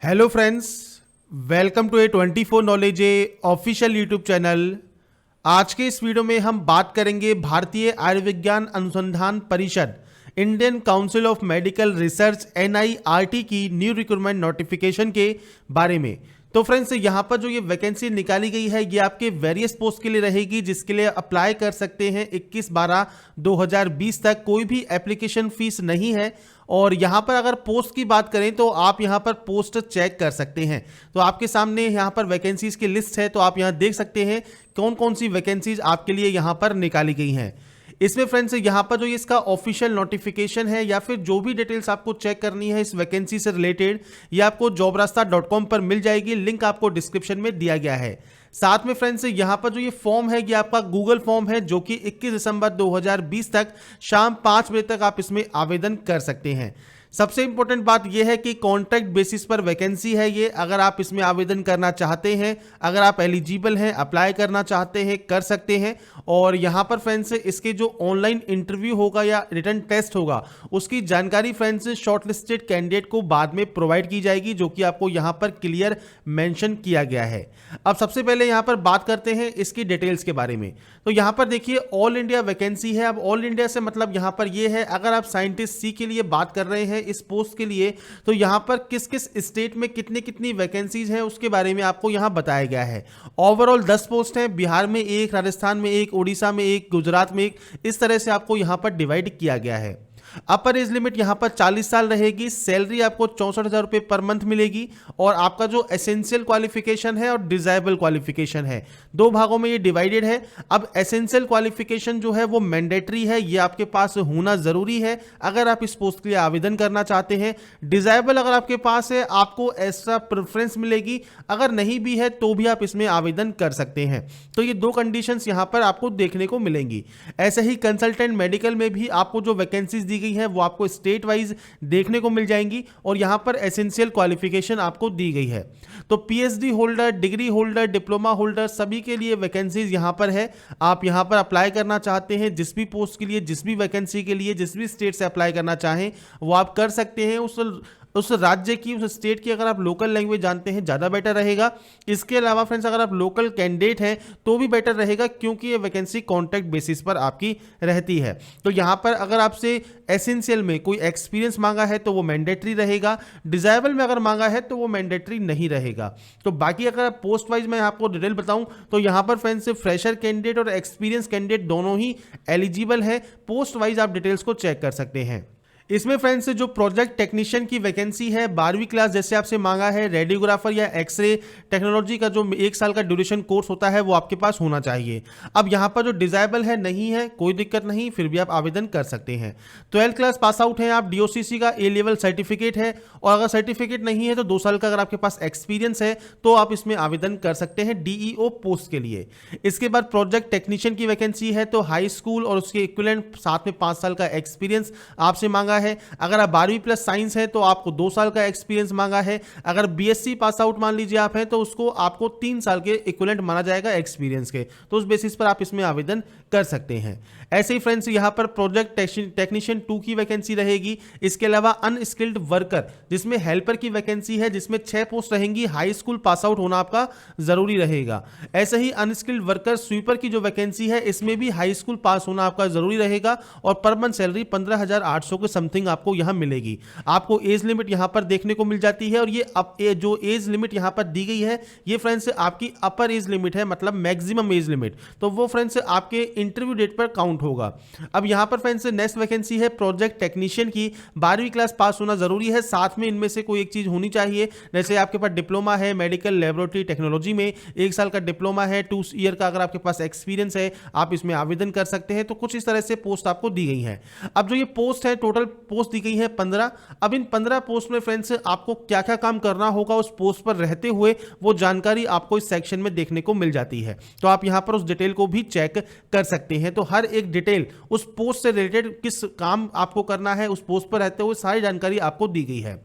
Hello friends, welcome to A24 knowledge official YouTube channel. आज के इस वीडियो में हम बात करेंगे भारतीय आयुर्विज्ञान अनुसंधान परिषद Indian council of medical research NIRT की न्यू रिक्रूटमेंट नोटिफिकेशन के बारे में। तो फ्रेंड्स, यहाँ पर जो ये वैकेंसी निकाली गई है ये आपके वेरियस पोस्ट के लिए रहेगी, जिसके लिए अप्लाई कर सकते हैं 21/12/2020 तक। कोई भी एप्लीकेशन फीस नहीं है। और यहाँ पर अगर पोस्ट की बात करें तो आप यहाँ पर पोस्ट चेक कर सकते हैं। तो आपके सामने यहाँ पर वैकेंसीज की लिस्ट है, तो आप यहाँ देख सकते हैं कौन कौन सी वैकेंसीज आपके लिए यहाँ पर निकाली गई हैं। इसमें फ्रेंड्स यहाँ पर जो इसका ऑफिशियल नोटिफिकेशन है या फिर जो भी डिटेल्स आपको चेक करनी है इस वैकेंसी से रिलेटेड, ये आपको jobrasta.com पर मिल जाएगी। लिंक आपको डिस्क्रिप्शन में दिया गया है। साथ में फ्रेंड्स यहाँ पर जो ये फॉर्म है ये आपका गूगल फॉर्म है, जो कि 21 दिसंबर 2020 तक शाम 5 बजे तक आप इसमें आवेदन कर सकते हैं। सबसे इंपॉर्टेंट बात यह है कि कॉन्ट्रैक्ट बेसिस पर वैकेंसी है ये। अगर आप इसमें आवेदन करना चाहते हैं, अगर आप एलिजिबल हैं, अप्लाई करना चाहते हैं, कर सकते हैं। और यहाँ पर फ्रेंड्स इसके जो ऑनलाइन इंटरव्यू होगा या रिटन टेस्ट होगा उसकी जानकारी फ्रेंड्स शॉर्टलिस्टेड कैंडिडेट को बाद में प्रोवाइड की जाएगी, जो कि आपको यहाँ पर क्लियर मेंशन किया गया है। अब सबसे पहले यहाँ पर बात करते हैं इसकी डिटेल्स के बारे में। तो यहाँ पर देखिए ऑल इंडिया वैकेंसी है। अब ऑल इंडिया से मतलब यहाँ पर ये है, अगर आप साइंटिस्ट सी के लिए बात कर रहे हैं इस पोस्ट के लिए, तो यहां पर किस किस स्टेट में कितनी कितनी वैकेंसीज हैं उसके बारे में आपको यहां बताया गया है। ओवरऑल 10 पोस्ट हैं। बिहार में एक, राजस्थान में एक, उड़ीसा में एक, गुजरात में एक, इस तरह से आपको यहां पर डिवाइड किया गया है। अपर एज लिमिट यहां पर 40 साल रहेगी। सैलरी आपको 64,000 रुपए पर मंथ मिलेगी। और आपका जो एसेंशियल क्वालिफिकेशन है और डिजायरेबल क्वालिफिकेशन है, दो भागों में ये डिवाइडेड है। अब एसेंशियल क्वालिफिकेशन जो है वो मैंडेटरी है, ये आपके पास होना जरूरी है अगर आप इस पोस्ट के लिए आवेदन करना चाहते हैं। डिजायरेबल अगर आपके पास है आपको एक्स्ट्रा प्रेफरेंस मिलेगी, अगर नहीं भी है तो भी आप इसमें आवेदन कर सकते हैं। तो ये दो कंडीशंस यहां पर आपको देखने को मिलेंगी। ऐसे ही कंसल्टेंट मेडिकल में भी आपको जो वैकेंसीज दी गई है वो आपको स्टेट वाइज देखने को मिल जाएंगी। और यहां पर एसेंशियल क्वालिफिकेशन आपको दी गई है। तो PhD holder, degree holder, diploma holder सभी के लिए वैकेंसीज यहां पर है। आप यहां पर अप्लाई करना चाहते हैं जिस भी पोस्ट के लिए, जिस भी वैकेंसी के लिए, जिस भी स्टेट से अप्लाई करना चाहें वो आप कर सकते हैं। उस राज्य की, उस स्टेट की अगर आप लोकल लैंग्वेज जानते हैं ज़्यादा बेटर रहेगा। इसके अलावा फ्रेंड्स अगर आप लोकल कैंडिडेट हैं तो भी बेटर रहेगा, क्योंकि ये वैकेंसी कॉन्ट्रैक्ट बेसिस पर आपकी रहती है। तो यहाँ पर अगर आपसे एसेंशियल में कोई एक्सपीरियंस मांगा है तो वो मैंडेटरी रहेगा। डिजायरेबल में अगर मांगा है तो वो मैंडेटरी नहीं रहेगा। तो बाकी अगर पोस्ट वाइज मैं आपको डिटेल बताऊं तो यहाँ पर फ्रेंड्स फ्रेशर कैंडिडेट और एक्सपीरियंस कैंडिडेट दोनों ही एलिजिबल है। पोस्ट वाइज आप डिटेल्स को चेक कर सकते हैं। इसमें फ्रेंड्स जो प्रोजेक्ट टेक्नीशियन की वैकेंसी है, 12वीं क्लास जैसे आपसे मांगा है, रेडियोग्राफर या एक्सरे टेक्नोलॉजी का जो 1 साल का ड्यूरेशन कोर्स होता है वो आपके पास होना चाहिए। अब यहाँ पर जो डिजायरेबल है नहीं है, कोई दिक्कत नहीं, फिर भी आप आवेदन कर सकते हैं। 12th क्लास पास आउट है आप, DOCC का A लेवल सर्टिफिकेट है। और अगर सर्टिफिकेट नहीं है तो 2 साल का अगर आपके पास एक्सपीरियंस है तो आप इसमें आवेदन कर सकते हैं DEO पोस्ट के लिए। इसके बाद प्रोजेक्ट टेक्नीशियन की वैकेंसी है, तो हाई स्कूल और उसके इक्विवेलेंट साथ में 5 साल का एक्सपीरियंस आपसे मांगा है। अगर आप 12वीं प्लस साइंस है तो आपको 2 साल का एक्सपीरियंस मांगा है। अगर BSc पास आउट मान लीजिए आप हैं तो उसको आपको 3 साल के इक्विवेलेंट माना जाएगा एक्सपीरियंस के। तो उस बेसिस पर आप इसमें आवेदन कर सकते हैं। ऐसे ही फ्रेंड्स यहाँ पर प्रोजेक्ट टेक्नीशियन 2 की वैकेंसी रहेगी। इसके अलावा अनस्किल्ड वर्कर जिसमें हेल्पर की वैकेंसी है, जिसमें 6 पोस्ट रहेंगी। हाई स्कूल पास आउट होना आपका जरूरी रहेगा। ऐसे ही अनस्किल्ड वर्कर स्वीपर की जो वैकेंसी है इसमें भी हाई स्कूल पास होना आपका जरूरी रहेगा। और पर मंथ सैलरी 15,800 के समथिंग आपको यहां मिलेगी। आपको एज लिमिट यहां पर देखने को मिल जाती है। और ये जो एज लिमिट यहां पर दी गई है ये फ्रेंड्स आपकी अपर एज लिमिट है, मतलब मैक्सिमम एज लिमिट। तो वो फ्रेंड्स आपके इंटरव्यू डेट पर काउंट होगा। अब यहां पर फ्रेंड्स नेक्स्ट वैकेंसी है प्रोजेक्ट टेक्नीशियन की। 12वीं क्लास पास होना जरूरी है, साथ में इनमें से कोई एक चीज होनी चाहिए। जैसे आपके पास डिप्लोमा है मेडिकल लेबोरेटरी टेक्नोलॉजी में, 1 साल का डिप्लोमा है, 2 ईयर का अगर आपके पास एक्सपीरियंस है आप इसमें आवेदन कर सकते हैं। तो कुछ इस तरह से पोस्ट आपको दी गई है। अब जो ये पोस्ट है, टोटल पोस्ट दी गई है 15। अब इन 15 पोस्ट में फ्रेंड्स आपको क्या क्या काम करना होगा उस पोस्ट पर रहते हुए, वो जानकारी आपको इस सेक्शन में देखने को मिल जाती है। तो आप यहां पर उस डिटेल को भी चेक कर सकते हैं। तो हर एक डिटेल उस पोस्ट से रिलेटेड किस काम आपको करना है उस पोस्ट पर रहते हुए सारी जानकारी आपको दी गई है।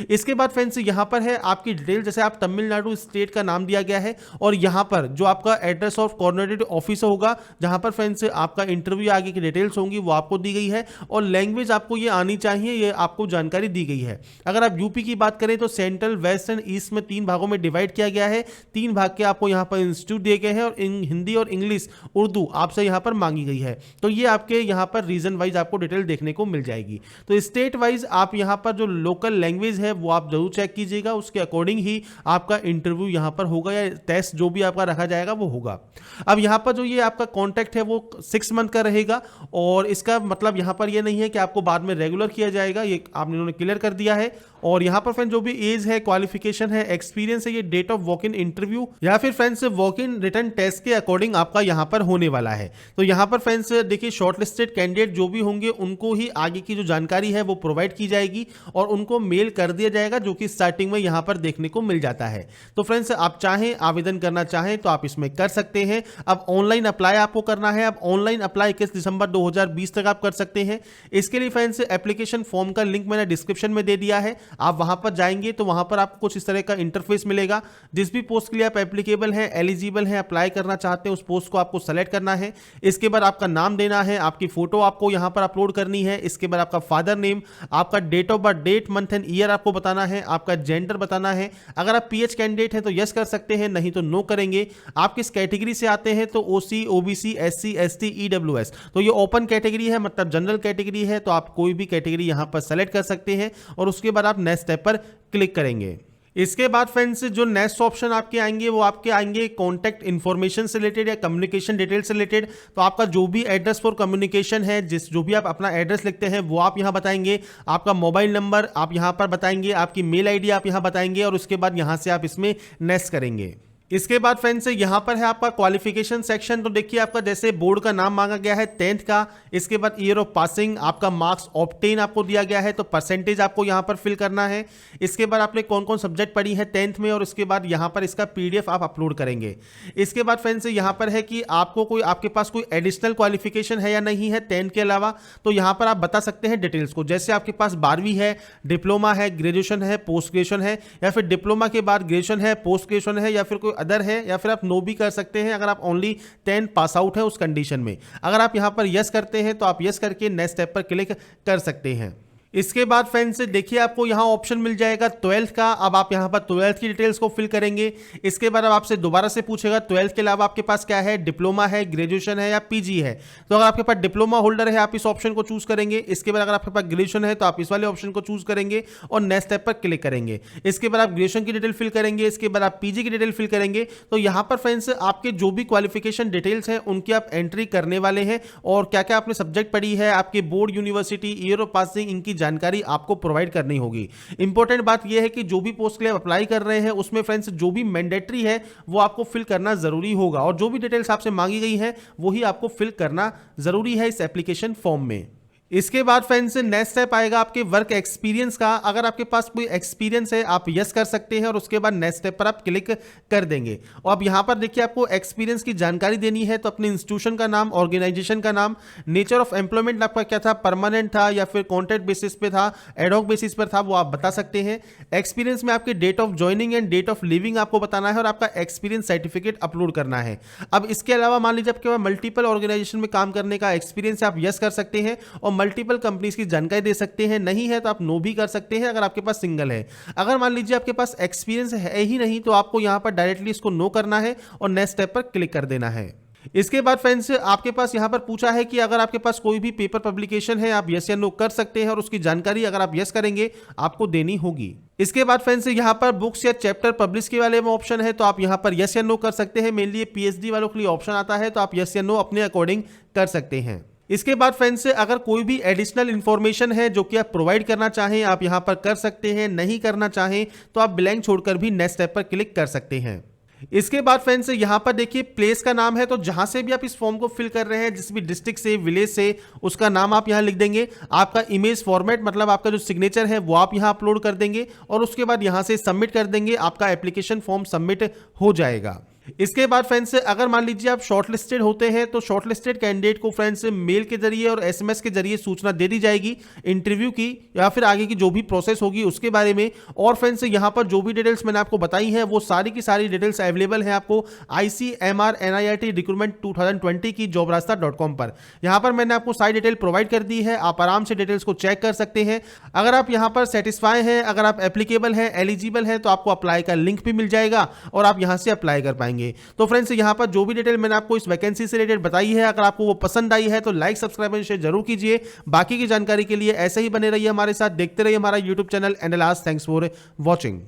इसके बाद फ्रेंड्स यहां पर है आपकी डिटेल, जैसे आप तमिलनाडु स्टेट का नाम दिया गया है। और यहां पर जो आपका एड्रेस ऑफ कोऑर्डिनेटेड ऑफिस होगा, जहां पर फ्रेंड्स आपका इंटरव्यू आगे की डिटेल्स होंगी वो आपको दी गई है। और लैंग्वेज आपको ये आनी चाहिए, ये आपको जानकारी दी गई है। अगर आप यूपी की बात करें तो सेंट्रल, वेस्ट एंड ईस्ट में 3 भागों में डिवाइड किया गया है। 3 भाग के आपको यहाँ पर इंस्टीट्यूट दिए गए हैं और हिंदी और इंग्लिश, उर्दू आपसे यहाँ पर मांगी गई है। तो ये आपके यहाँ पर रीजन वाइज आपको डिटेल देखने को मिल जाएगी। तो स्टेट वाइज आप यहाँ पर जो लोकल लैंग्वेज है वो आप जरूर चेक कीजिएगा, उसके अकॉर्डिंग ही आपका इंटरव्यू यहाँ पर होगा या टेस्ट जो भी आपका रखा जाएगा वो होगा। अब यहाँ पर जो ये आपका कॉन्ट्रैक्ट है वो 6 मंथ का रहेगा और इसका मतलब यहाँ पर ये नहीं है कि आपको बाद में रेगुलर किया जाएगा, ये आपने इन्होंने क्लियर कर दिया है। और यहाँ पर फ्रेंड्स जो भी एज है, क्वालिफिकेशन है, एक्सपीरियंस है, ये date of walk in interview या फिर friends walk in return test के अकॉर्डिंग आपका यहाँ पर होने वाला है। तो यहाँ पर फ्रेंड्स देखिए शॉर्टलिस्टेड कैंडिडेट जो भी होंगे उनको ही आगे की जो जानकारी है वो प्रोवाइड की जाएगी और उनको मेल कर दिया जाएगा, जो कि स्टार्टिंग में यहाँ पर देखने को मिल जाता है। तो फ्रेंड्स आप चाहें आवेदन करना चाहें तो आप इसमें कर सकते हैं। अब ऑनलाइन अप्लाई आपको करना है। अब ऑनलाइन अप्लाई 21 दिसंबर 2020 तक आप कर सकते हैं। इसके लिए फ्रेंड्स एप्लीकेशन फॉर्म का लिंक मैंने डिस्क्रिप्शन में दे दिया है, आप वहां पर जाएंगे तो वहां पर आपको कुछ इस तरह का इंटरफेस मिलेगा। जिस भी पोस्ट के लिए आप एप्लीकेबल हैं, एलिजिबल हैं, अप्लाई करना चाहते हैं, उस पोस्ट को आपको सेलेक्ट करना है। इसके बाद आपका नाम देना है, आपकी फोटो आपको यहां पर अपलोड करनी है। इसके बाद आपका फादर नेम, आपका date of birth, date, month and year आपको बताना है, आपका जेंडर बताना है। अगर आप पीएच कैंडिडेट हैं तो यस कर सकते हैं, नहीं तो नो करेंगे। आप किस कैटेगरी से आते हैं तो ओसी, ओबीसी, एससी, एसटी, ईडब्ल्यूएस, तो ये ओपन कैटेगरी है, मतलब जनरल कैटेगरी है, तो आप कोई भी कैटेगरी यहां पर सेलेक्ट कर सकते हैं और उसके बाद आप नेक्स्ट स्टेप पर क्लिक करेंगे। इसके बाद फ्रेंड्स जो नेक्स्ट ऑप्शन आपके आएंगे वो आपके आएंगे कॉन्टैक्ट इन्फॉर्मेशन से रिलेटेड या कम्युनिकेशन डिटेल से रिलेटेड। तो आपका जो भी एड्रेस फॉर कम्युनिकेशन है, जो भी आप अपना एड्रेस लिखते हैं वो आप यहां बताएंगे, आपका मोबाइल नंबर आप यहां पर बताएंगे, आपकी मेल आईडी आप यहां बताएंगे और उसके बाद यहां से आप इसमें नेक्स्ट करेंगे। इसके बाद फ्रेंड्स यहाँ पर है आपका क्वालिफिकेशन सेक्शन। तो देखिए आपका जैसे बोर्ड का नाम मांगा गया है 10th का, इसके बाद ईयर ऑफ पासिंग, आपका मार्क्स ऑब्टेन आपको दिया गया है तो परसेंटेज आपको यहाँ पर फिल करना है। इसके बाद आपने कौन कौन सब्जेक्ट पढ़ी है 10th में और उसके बाद यहाँ पर इसका PDF आप अपलोड करेंगे। इसके बाद फ्रेंड्स यहाँ पर है कि आपको कोई आपके पास कोई एडिशनल क्वालिफिकेशन है या नहीं है 10th के अलावा, तो यहाँ पर आप बता सकते हैं डिटेल्स को। जैसे आपके पास 12वीं है, डिप्लोमा है, ग्रेजुएशन है, पोस्ट ग्रेजुएशन है, या फिर डिप्लोमा के बाद ग्रेजुएशन है, पोस्ट ग्रेजुएशन है, या फिर कोई अदर है, या फिर आप नो भी कर सकते हैं अगर आप ओनली 10 पास आउट है उस कंडीशन में। अगर आप यहां पर यस करते हैं तो आप यस करके नेक्स्ट स्टेप पर क्लिक कर सकते हैं। इसके बाद फ्रेंड्स देखिए आपको यहां ऑप्शन मिल जाएगा 12th का। अब आप यहां पर 12th की डिटेल्स को फिल करेंगे। इसके बाद अब आपसे दोबारा से पूछेगा 12th के अलावा आपके पास क्या है, डिप्लोमा है, ग्रेजुएशन है या पीजी है। तो अगर आपके पास डिप्लोमा होल्डर है आप इस ऑप्शन को चूज करेंगे। इसके बाद अगर आपके पास ग्रेजुएशन है तो आप इस वाले ऑप्शन को चूज करेंगे और नेक्स्ट स्टेप पर क्लिक करेंगे। इसके बाद आप ग्रेजुएशन की डिटेल फिल करेंगे, इसके बाद आप पीजी की डिटेल फिल करेंगे। तो यहां पर फ्रेंड्स आपके जो भी क्वालिफिकेशन डिटेल्स हैं उनकी आप एंट्री करने वाले हैं और क्या क्या आपने सब्जेक्ट पढ़ी है, आपके board, university, year of passing, इनकी जानकारी आपको प्रोवाइड करनी होगी। इंपॉर्टेंट बात यह है कि जो भी पोस्ट के लिए आप अप्लाई कर रहे हैं उसमें फ्रेंड्स जो भी मैंडेटरी है वो आपको फिल करना जरूरी होगा और जो भी डिटेल्स आपसे मांगी गई है वही आपको फिल करना जरूरी है इस एप्लीकेशन फॉर्म में। इसके बाद फ्रेंड्स नेक्स्ट स्टेप आएगा आपके वर्क एक्सपीरियंस का। अगर आपके पास कोई एक्सपीरियंस है आप यस कर सकते हैं और उसके बाद नेक्स्ट स्टेप पर आप क्लिक कर देंगे। और अब यहाँ पर देखिए आपको एक्सपीरियंस की जानकारी देनी है तो अपने इंस्टीट्यूशन का नाम, ऑर्गेनाइजेशन का नाम, नेचर ऑफ एम्प्लॉयमेंट आपका क्या था, परमानेंट था या फिर कॉन्ट्रैक्ट बेसिस पे था, एडहॉक बेसिस पर था, वो आप बता सकते हैं। एक्सपीरियंस में आपके date of joining and date of leaving आपको बताना है और आपका एक्सपीरियंस सर्टिफिकेट अपलोड करना है। अब इसके अलावा मान लीजिए आपके पास मल्टीपल ऑर्गेनाइजेशन में काम करने का एक्सपीरियंस आप यस कर सकते हैं और मल्टीपल कंपनीज की जानकारी दे सकते हैं। नहीं है तो आप नो भी कर सकते हैं अगर आपके पास सिंगल है। अगर मान लीजिए आपके पास एक्सपीरियंस है ही नहीं तो आपको यहां पर डायरेक्टली इसको नो करना है और नेक्स्ट स्टेप पर क्लिक कर देना है। इसके बाद फ्रेंड्स आपके पास यहां पर पूछा है कि अगर आपके पास कोई भी पेपर पब्लिकेशन है आप यस या नो कर सकते हैं और उसकी जानकारी अगर आप यस करेंगे आपको देनी होगी। इसके बाद फ्रेंड्स यहां पर बुक्स या चैप्टर पब्लिश के वाले में ऑप्शन है तो आप यहां पर यस या नो कर सकते हैं। मेनली पीएचडी वालों के लिए ऑप्शन आता है तो आप यस या नो अपने अकॉर्डिंग कर सकते हैं। इसके बाद फ्रेंड्स अगर कोई भी एडिशनल इंफॉर्मेशन है जो कि आप प्रोवाइड करना चाहें आप यहां पर कर सकते हैं, नहीं करना चाहें तो आप ब्लैंक छोड़कर भी नेक्स्ट स्टेप पर क्लिक कर सकते हैं। इसके बाद फ्रेंड्स यहां पर देखिए प्लेस का नाम है तो जहां से भी आप इस फॉर्म को फिल कर रहे हैं, जिस भी डिस्ट्रिक्ट से, विलेज से, उसका नाम आप यहां लिख देंगे। आपका इमेज फॉर्मेट मतलब आपका जो सिग्नेचर है वो आप यहां अपलोड कर देंगे और उसके बाद यहां से सबमिट कर देंगे, आपका एप्लीकेशन फॉर्म सबमिट हो जाएगा। इसके बाद फ्रेंड्स अगर मान लीजिए आप शॉर्टलिस्टेड होते हैं तो शॉर्टलिस्टेड कैंडिडेट को फ्रेंड्स मेल के जरिए और एसएमएस के जरिए सूचना दे दी जाएगी इंटरव्यू की या फिर आगे की जो भी प्रोसेस होगी उसके बारे में। और फ्रेंड्स यहां पर जो भी डिटेल्स मैंने आपको बताई हैं वो सारी की सारी डिटेल्स अवेलेबल हैं आपको ICMR NIIT रिक्रूटमेंट 2020 की jobrasta.com पर। यहां पर मैंने आपको सारी डिटेल प्रोवाइड कर दी है, आप आराम से डिटेल्स को चेक कर सकते हैं। अगर आप यहां पर सेटिस्फाई हैं, अगर आप एप्लीकेबल हैं, एलिजिबल हैं, तो आपको अप्लाई का लिंक भी मिल जाएगा और आप यहां से अप्लाई कर पाएंगे। तो फ्रेंड्स यहां पर जो भी डिटेल मैंने आपको इस वैकेंसी से रिलेटेड बताई है, अगर आपको वो पसंद आई है तो लाइक सब्सक्राइब एंड शेयर जरूर कीजिए। बाकी की जानकारी के लिए ऐसे ही बने रहिए हमारे साथ, देखते रहिए हमारा YouTube channel and last thanks for watching.